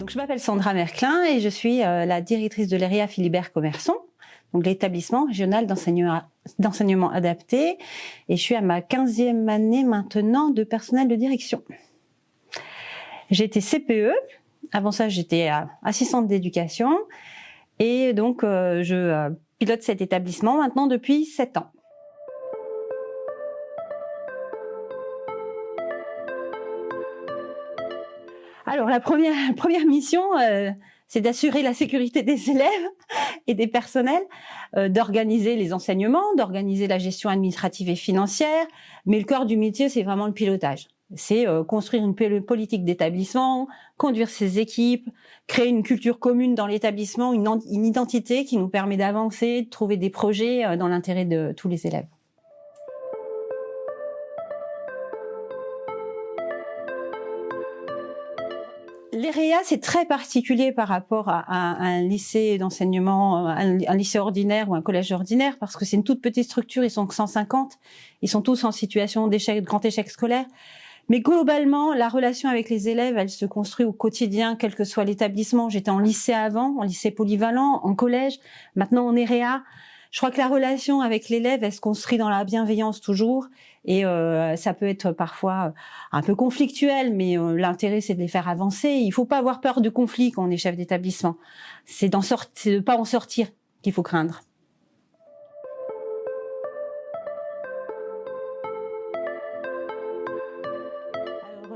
Donc, je m'appelle Sandra Merclin et je suis la directrice de l'ERIA Philibert-Commerson, donc l'établissement régional d'enseignement adapté. Et je suis à ma 15e année maintenant de personnel de direction. J'ai été CPE. Avant ça, j'étais assistante d'éducation. Et donc, je pilote cet établissement maintenant depuis 7 ans. Alors, la première mission, c'est d'assurer la sécurité des élèves et des personnels, d'organiser les enseignements, d'organiser la gestion administrative et financière. Mais le cœur du métier, c'est vraiment le pilotage. C'est construire une politique d'établissement, conduire ses équipes, créer une culture commune dans l'établissement, une identité qui nous permet d'avancer, de trouver des projets dans l'intérêt de tous les élèves. L'ERIA, c'est très particulier par rapport à un lycée d'enseignement, un lycée ordinaire ou un collège ordinaire, parce que c'est une toute petite structure, ils sont que 150, ils sont tous en situation d'échec, de grand échec scolaire. Mais globalement, la relation avec les élèves, elle se construit au quotidien, quel que soit l'établissement. J'étais en lycée avant, en lycée polyvalent, en collège, maintenant en ERIA. Je crois que la relation avec l'élève, elle se construit dans la bienveillance toujours. Et ça peut être parfois un peu conflictuel, mais l'intérêt, c'est de les faire avancer. Il faut pas avoir peur de conflit quand on est chef d'établissement. C'est de pas en sortir qu'il faut craindre.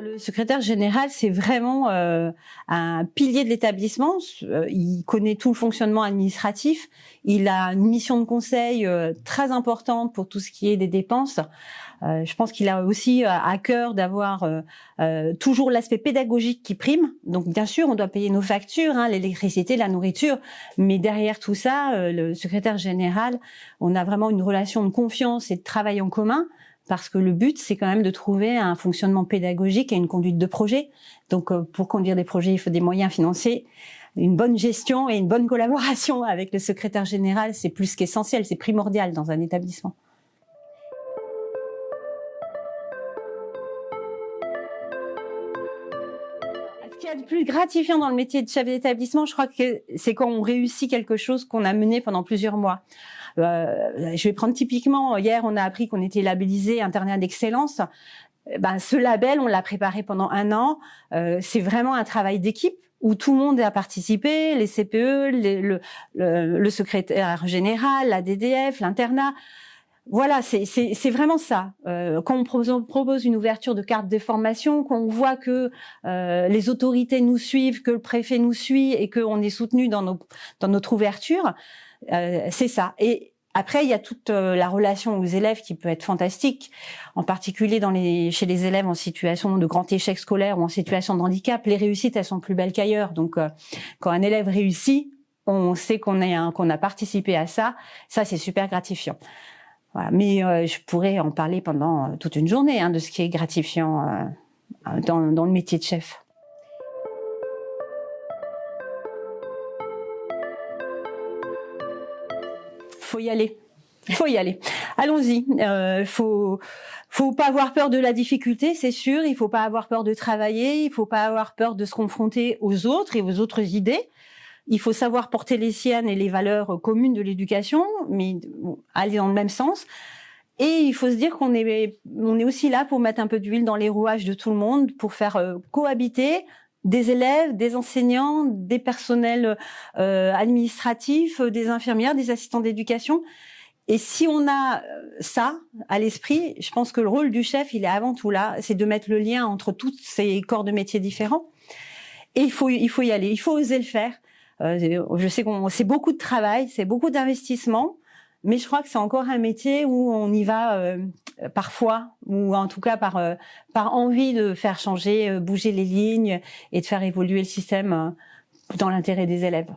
Le secrétaire général, c'est vraiment un pilier de l'établissement. Il connaît tout le fonctionnement administratif. Il a une mission de conseil très importante pour tout ce qui est des dépenses. Je pense qu'il a aussi à cœur d'avoir toujours l'aspect pédagogique qui prime. Donc bien sûr, on doit payer nos factures, l'électricité, la nourriture, mais derrière tout ça, le secrétaire général, on a vraiment une relation de confiance et de travail en commun. Parce que le but, c'est quand même de trouver un fonctionnement pédagogique et une conduite de projet. Donc, pour conduire des projets, il faut des moyens financiers, une bonne gestion et une bonne collaboration avec le secrétaire général. C'est plus qu'essentiel, c'est primordial dans un établissement. Ce qu'il y a de plus gratifiant dans le métier de chef d'établissement, je crois que c'est quand on réussit quelque chose qu'on a mené pendant plusieurs mois. Je vais prendre typiquement, hier on a appris qu'on était labellisé internat d'excellence. Ce label, on l'a préparé pendant 1 an. C'est vraiment un travail d'équipe où tout le monde a participé, les CPE, le secrétaire général, la DDF, l'internat. Voilà, c'est vraiment ça. Quand on propose une ouverture de carte de formation, quand on voit que les autorités nous suivent, que le préfet nous suit et qu'on est soutenu dans notre ouverture, c'est ça. Et après, il y a toute la relation aux élèves qui peut être fantastique, en particulier chez les élèves en situation de grand échec scolaire ou en situation de handicap. Les réussites, elles sont plus belles qu'ailleurs. Donc, quand un élève réussit, on sait qu'on a participé à ça. Ça, c'est super gratifiant. Voilà. Mais je pourrais en parler pendant toute une journée de ce qui est gratifiant dans le métier de chef. Faut y aller. Allons-y. Faut pas avoir peur de la difficulté, c'est sûr. Il faut pas avoir peur de travailler. Il faut pas avoir peur de se confronter aux autres et aux autres idées. Il faut savoir porter les siennes et les valeurs communes de l'éducation, mais aller dans le même sens. Et il faut se dire qu'on est aussi là pour mettre un peu d'huile dans les rouages de tout le monde, pour faire cohabiter des élèves, des enseignants, des personnels administratifs, des infirmières, des assistants d'éducation. Et si on a ça à l'esprit, je pense que le rôle du chef, il est avant tout là, c'est de mettre le lien entre tous ces corps de métiers différents. Et il faut y aller, il faut oser le faire. Je sais c'est beaucoup de travail, c'est beaucoup d'investissement, mais je crois que c'est encore un métier où on y va parfois, ou en tout cas par envie de faire changer, bouger les lignes et de faire évoluer le système dans l'intérêt des élèves.